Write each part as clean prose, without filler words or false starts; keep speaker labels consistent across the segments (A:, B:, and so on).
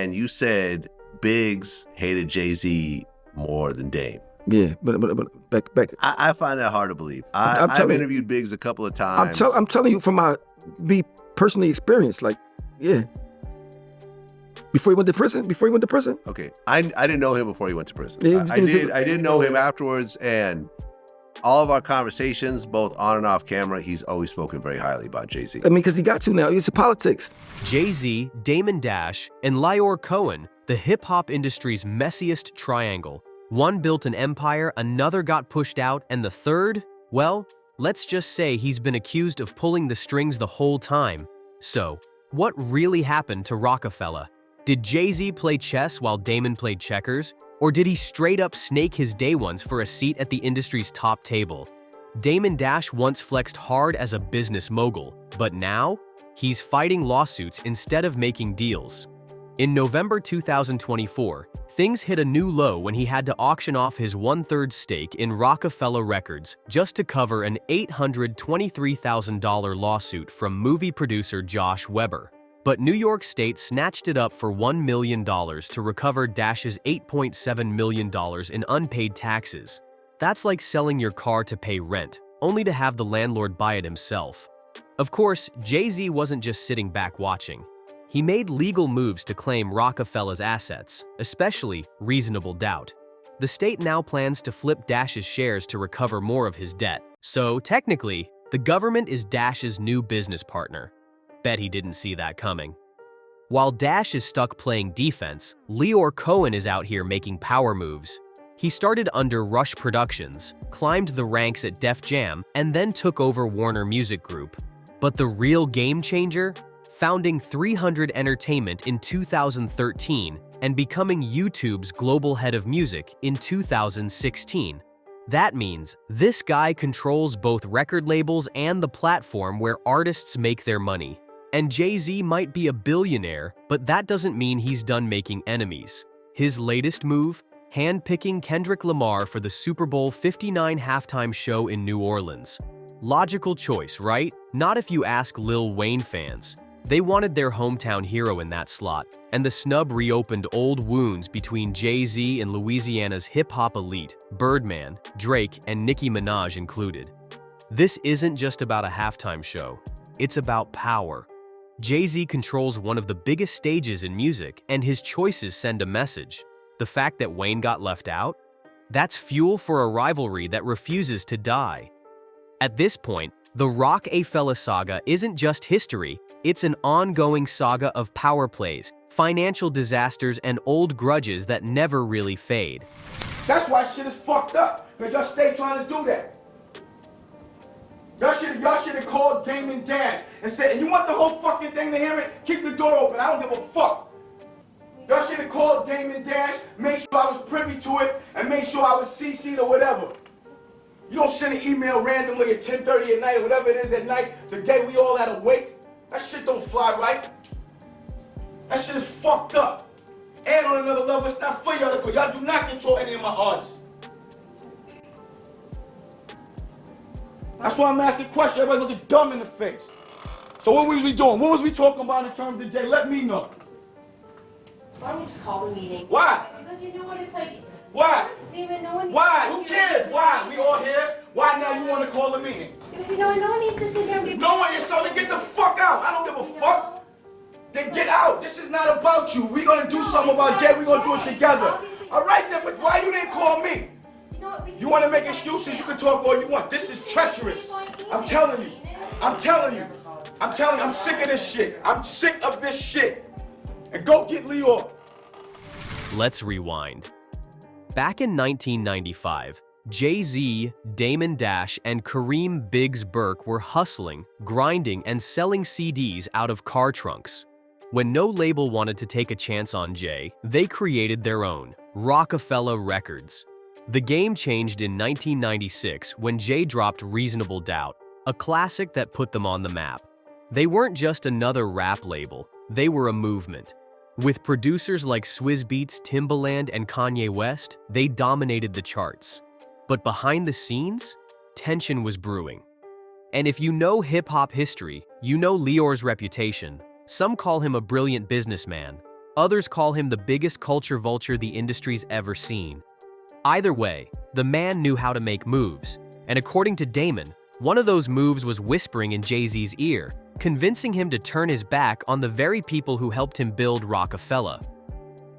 A: and you said Biggs hated Jay-Z more than Dame.
B: Yeah, but back.
A: I find that hard to believe. I've interviewed Biggs a couple of times.
B: I'm telling you from me personally experienced. Like, yeah. Before he went to prison.
A: Okay, I didn't know him before he went to prison.
B: Yeah,
A: I did know him afterwards, and all of our conversations, both on and off camera, he's always spoken very highly about Jay-Z.
B: I mean, because he got to now. He's to politics.
C: Jay-Z, Damon Dash, and Lyor Cohen, the hip-hop industry's messiest triangle. One built an empire, another got pushed out, and the third, well, let's just say he's been accused of pulling the strings the whole time. So, what really happened to Roc-A-Fella? Did Jay-Z play chess while Damon played checkers? Or did he straight up snake his day ones for a seat at the industry's top table? Damon Dash once flexed hard as a business mogul, but now he's fighting lawsuits instead of making deals. In November 2024, things hit a new low when he had to auction off his 1/3 stake in Roc-A-Fella Records just to cover an $823,000 lawsuit from movie producer Josh Weber. But New York State snatched it up for $1 million to recover Dash's $8.7 million in unpaid taxes. That's like selling your car to pay rent, only to have the landlord buy it himself. Of course, Jay-Z wasn't just sitting back watching. He made legal moves to claim Roc-A-Fella's assets, especially reasonable doubt. The state now plans to flip Dash's shares to recover more of his debt. So technically, the government is Dash's new business partner. Bet he didn't see that coming. While Dash is stuck playing defense, Lyor Cohen is out here making power moves. He started under Rush Productions, climbed the ranks at Def Jam, and then took over Warner Music Group. But the real game changer? Founding 300 Entertainment in 2013 and becoming YouTube's global head of music in 2016. That means this guy controls both record labels and the platform where artists make their money. And Jay-Z might be a billionaire, but that doesn't mean he's done making enemies. His latest move? Handpicking Kendrick Lamar for the Super Bowl 59 halftime show in New Orleans. Logical choice, right? Not if you ask Lil Wayne fans. They wanted their hometown hero in that slot, and the snub reopened old wounds between Jay-Z and Louisiana's hip-hop elite, Birdman, Drake, and Nicki Minaj included. This isn't just about a halftime show. It's about power. Jay-Z controls one of the biggest stages in music, and his choices send a message. The fact that Wayne got left out? That's fuel for a rivalry that refuses to die. At this point, the Roc-A-Fella saga isn't just history, it's an ongoing saga of power plays, financial disasters, and old grudges that never really fade.
D: That's why shit is fucked up, because y'all stay trying to do that. Y'all should have called Damon Dash and said, and you want the whole fucking thing to hear it? Keep the door open, I don't give a fuck. Y'all should have called Damon Dash, make sure I was privy to it, and make sure I was CC'd or whatever. You don't send an email randomly at 10:30 at night or whatever it is at night, the day we all had awake. That shit don't fly right. That shit is fucked up. And on another level, it's not for y'all to call. Y'all do not control any of my artists. That's why I'm asking questions. Everybody looking dumb in the face. So what was we doing? What was we talking about in terms of Jay? Let me know.
E: Why don't we just call the meeting?
D: Why?
E: Because you know what it's like.
D: Why?
E: Damon, no one.
D: Why? Who cares? Why? We all here. Why now you want to call a meeting?
E: Because you know what? No one needs to sit there and be.
D: No one is, so then get the fuck out. I don't give a fuck. Then get out. This is not about you. We're gonna do something about Jay. We're gonna do it together. All right then, but why you didn't call me? You want to make excuses? You can talk all you want. This is treacherous. I'm telling you. I'm telling you. I'm telling you. I'm sick of this shit. I'm sick of this shit. And go get Lyor.
C: Let's rewind. Back in 1995, Jay-Z, Damon Dash, and Kareem "Biggs" Burke were hustling, grinding, and selling CDs out of car trunks. When no label wanted to take a chance on Jay, they created their own, Roc-A-Fella Records. The game changed in 1996 when Jay dropped Reasonable Doubt, a classic that put them on the map. They weren't just another rap label, they were a movement. With producers like Swizz Beatz, Timbaland, and Kanye West, they dominated the charts. But behind the scenes, tension was brewing. And if you know hip-hop history, you know Lyor's reputation. Some call him a brilliant businessman, Others call him the biggest culture vulture the industry's ever seen. Either way, the man knew how to make moves, and according to Damon, one of those moves was whispering in Jay-Z's ear, convincing him to turn his back on the very people who helped him build Roc-A-Fella.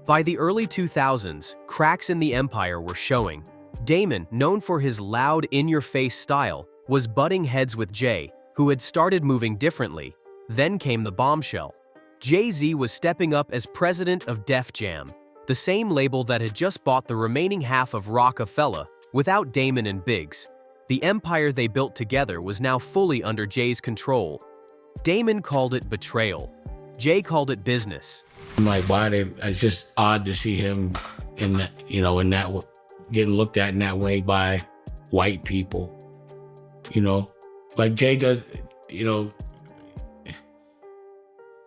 C: By the early 2000s, cracks in the empire were showing. Damon, known for his loud, in-your-face style, was butting heads with Jay, who had started moving differently. Then came the bombshell. Jay-Z was stepping up as president of Def Jam, the same label that had just bought the remaining half of Roc-A-Fella without Damon and Biggs. The empire they built together was now fully under Jay's control. Damon called it betrayal. Jay called it business.
F: I'm like, it's just odd to see him in that, getting looked at in that way by white people, like Jay does,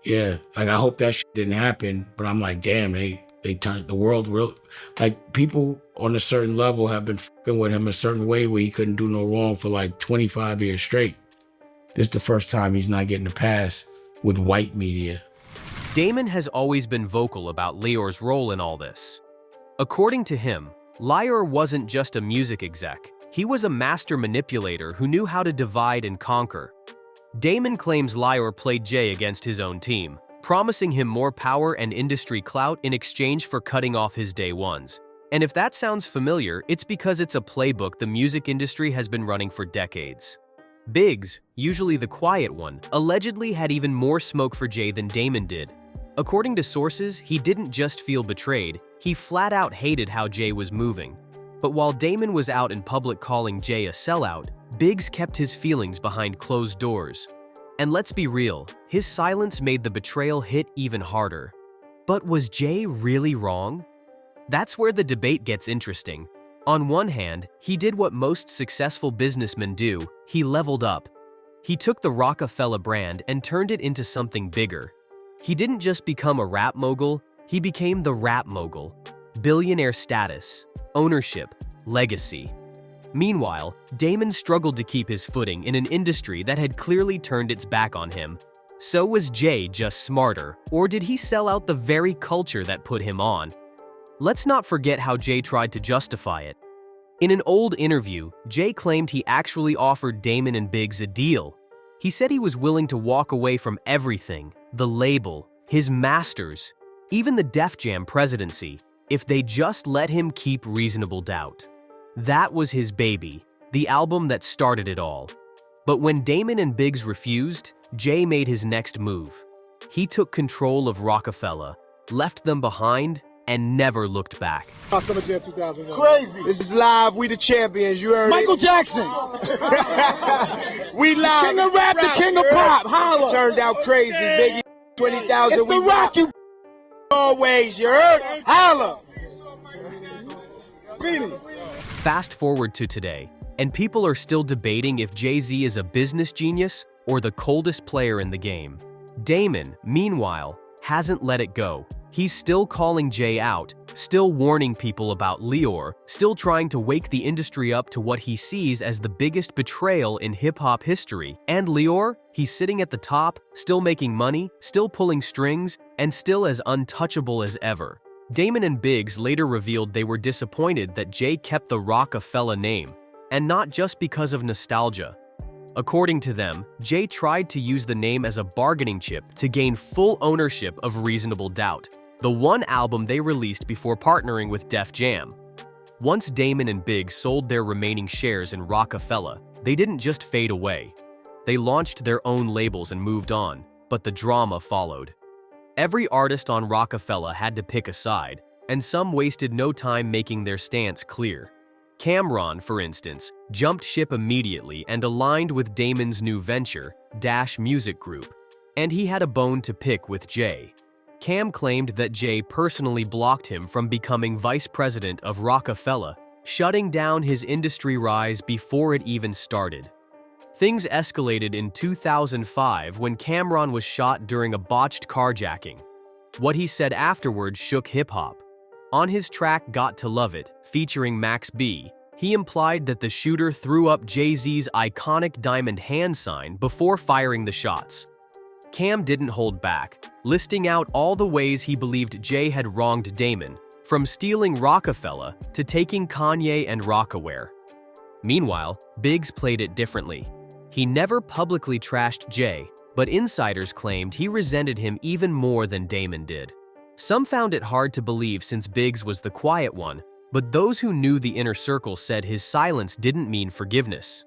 F: yeah, like I hope that shit didn't happen, but I'm like, damn, they turned the world real, like people on a certain level have been fucking with him a certain way where he couldn't do no wrong for like 25 years straight. This is the first time he's not getting a pass with white media.
C: Damon has always been vocal about Lyor's role in all this. According to him, Lyor wasn't just a music exec. He was a master manipulator who knew how to divide and conquer. Damon claims Lyor played Jay against his own team, promising him more power and industry clout in exchange for cutting off his day ones. And if that sounds familiar, it's because it's a playbook the music industry has been running for decades. Biggs, usually the quiet one, allegedly had even more smoke for Jay than Damon did. According to sources, he didn't just feel betrayed, he flat out hated how Jay was moving. But while Damon was out in public calling Jay a sellout, Biggs kept his feelings behind closed doors. And let's be real, his silence made the betrayal hit even harder. But was Jay really wrong? That's where the debate gets interesting. On one hand, he did what most successful businessmen do, he leveled up. He took the Roc-A-Fella brand and turned it into something bigger. He didn't just become a rap mogul, he became the rap mogul. Billionaire status, ownership, legacy. Meanwhile, Damon struggled to keep his footing in an industry that had clearly turned its back on him. So was Jay just smarter, or did he sell out the very culture that put him on? Let's not forget how Jay tried to justify it. In an old interview, Jay claimed he actually offered Damon and Biggs a deal. He said he was willing to walk away from everything, the label, his masters, even the Def Jam presidency, if they just let him keep Reasonable Doubt. That was his baby, the album that started it all. But when Damon and Biggs refused, Jay made his next move. He took control of Roc-A-Fella, left them behind, and never looked back.
G: Crazy. This is live. We the champions. You heard
D: Michael
G: it.
D: Jackson.
G: We live.
D: King of rap, the king of pop. Holla.
G: Turned out crazy. Biggie, 20,000.
D: It's the Rock, you
G: always. You heard? Holla.
C: Fast forward to today, and people are still debating if Jay-Z is a business genius or the coldest player in the game. Damon, meanwhile, hasn't let it go. He's still calling Jay out, still warning people about Lyor, still trying to wake the industry up to what he sees as the biggest betrayal in hip-hop history. And Lyor, he's sitting at the top, still making money, still pulling strings, and still as untouchable as ever. Damon and Biggs later revealed they were disappointed that Jay kept the Roc-A-Fella name, and not just because of nostalgia. According to them, Jay tried to use the name as a bargaining chip to gain full ownership of Reasonable Doubt, the one album they released before partnering with Def Jam. Once Damon and Biggs sold their remaining shares in Roc-A-Fella, they didn't just fade away. They launched their own labels and moved on, but the drama followed. Every artist on Roc-A-Fella had to pick a side, and some wasted no time making their stance clear. Cam'ron, for instance, jumped ship immediately and aligned with Damon's new venture, Dash Music Group, and he had a bone to pick with Jay. Cam claimed that Jay personally blocked him from becoming vice president of Roc-A-Fella, shutting down his industry rise before it even started. Things escalated in 2005 when Cam'ron was shot during a botched carjacking. What he said afterward shook hip-hop. On his track Got to Love It, featuring Max B, he implied that the shooter threw up Jay-Z's iconic diamond hand sign before firing the shots. Cam didn't hold back. listing out all the ways he believed Jay had wronged Damon, from stealing Roc-A-Fella to taking Kanye and Rocawear. Meanwhile, Biggs played it differently. He never publicly trashed Jay, but insiders claimed he resented him even more than Damon did. Some found it hard to believe since Biggs was the quiet one, but those who knew the inner circle said his silence didn't mean forgiveness.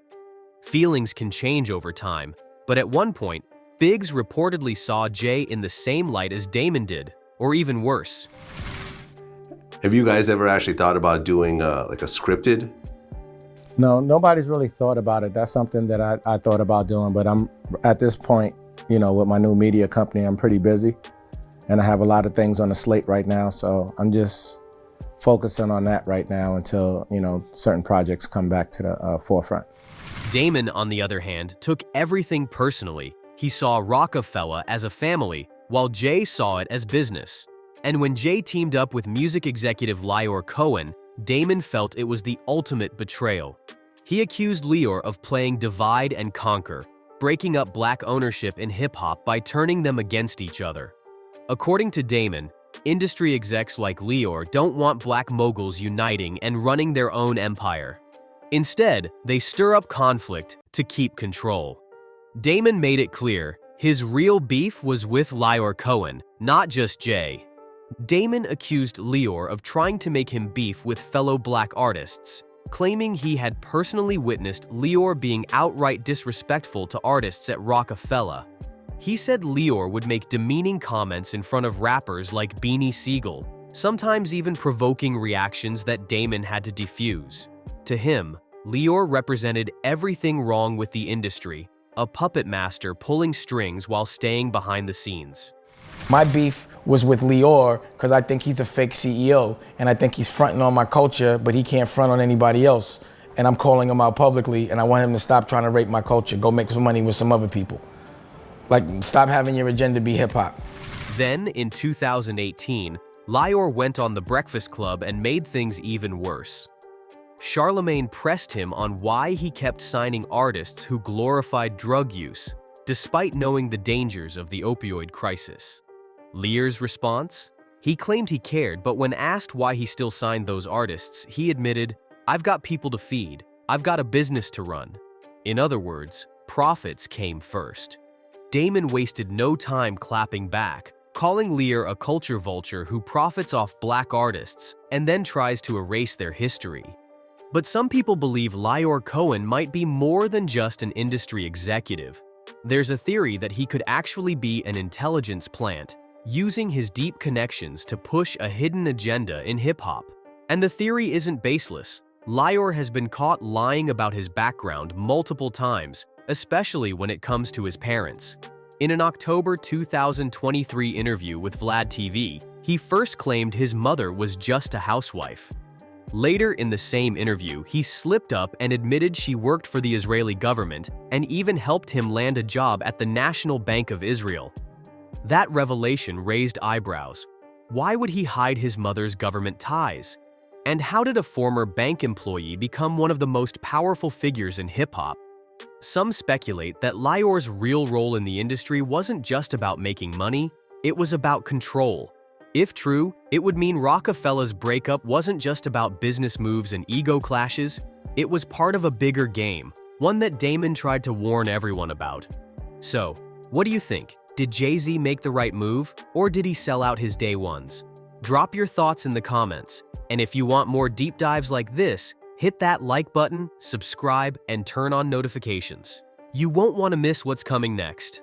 C: Feelings can change over time, but at one point, Biggs reportedly saw Jay in the same light as Damon did, or even worse.
A: Have you guys ever actually thought about doing like a scripted?
H: No, nobody's really thought about it. That's something that I thought about doing, but I'm at this point, you know, with my new media company, I'm pretty busy and I have a lot of things on the slate right now. So I'm just focusing on that right now until, you know, certain projects come back to the forefront.
C: Damon, on the other hand, took everything personally. He saw Roc-A-Fella as a family, while Jay saw it as business. And when Jay teamed up with music executive Lyor Cohen, Damon felt it was the ultimate betrayal. He accused Lyor of playing divide and conquer, breaking up black ownership in hip-hop by turning them against each other. According to Damon, industry execs like Lyor don't want black moguls uniting and running their own empire. Instead, they stir up conflict to keep control. Damon made it clear his real beef was with Lyor Cohen, not just Jay. Damon accused Lyor of trying to make him beef with fellow black artists, claiming he had personally witnessed Lyor being outright disrespectful to artists at Roc-A-Fella. He said Lyor would make demeaning comments in front of rappers like Beanie Sigel, sometimes even provoking reactions that Damon had to defuse. To him, Lyor represented everything wrong with the industry, a puppet master pulling strings while staying behind the scenes.
I: My beef was with Lyor because I think he's a fake CEO and I think he's fronting on my culture, but he can't front on anybody else. And I'm calling him out publicly and I want him to stop trying to rape my culture, go make some money with some other people. Like, stop having your agenda be hip hop.
C: Then, in 2018, Lyor went on The Breakfast Club and made things even worse. Charlemagne pressed him on why he kept signing artists who glorified drug use, despite knowing the dangers of the opioid crisis. Lyor's response? He claimed he cared, but when asked why he still signed those artists, he admitted, "I've got people to feed. I've got a business to run." In other words, profits came first. Damon wasted no time clapping back, calling Lyor a culture vulture who profits off black artists and then tries to erase their history. But some people believe Lyor Cohen might be more than just an industry executive. There's a theory that he could actually be an intelligence plant, using his deep connections to push a hidden agenda in hip-hop. And the theory isn't baseless. Lyor has been caught lying about his background multiple times, especially when it comes to his parents. In an October 2023 interview with Vlad TV, he first claimed his mother was just a housewife. Later in the same interview, he slipped up and admitted she worked for the Israeli government and even helped him land a job at the National Bank of Israel. That revelation raised eyebrows. Why would he hide his mother's government ties? And how did a former bank employee become one of the most powerful figures in hip-hop? Some speculate that Lyor's real role in the industry wasn't just about making money, it was about control. If true, it would mean Roc-A-Fella's breakup wasn't just about business moves and ego clashes, it was part of a bigger game, one that Damon tried to warn everyone about. So, what do you think? Did Jay-Z make the right move, or did he sell out his day ones? Drop your thoughts in the comments, and if you want more deep dives like this, hit that like button, subscribe, and turn on notifications. You won't want to miss what's coming next.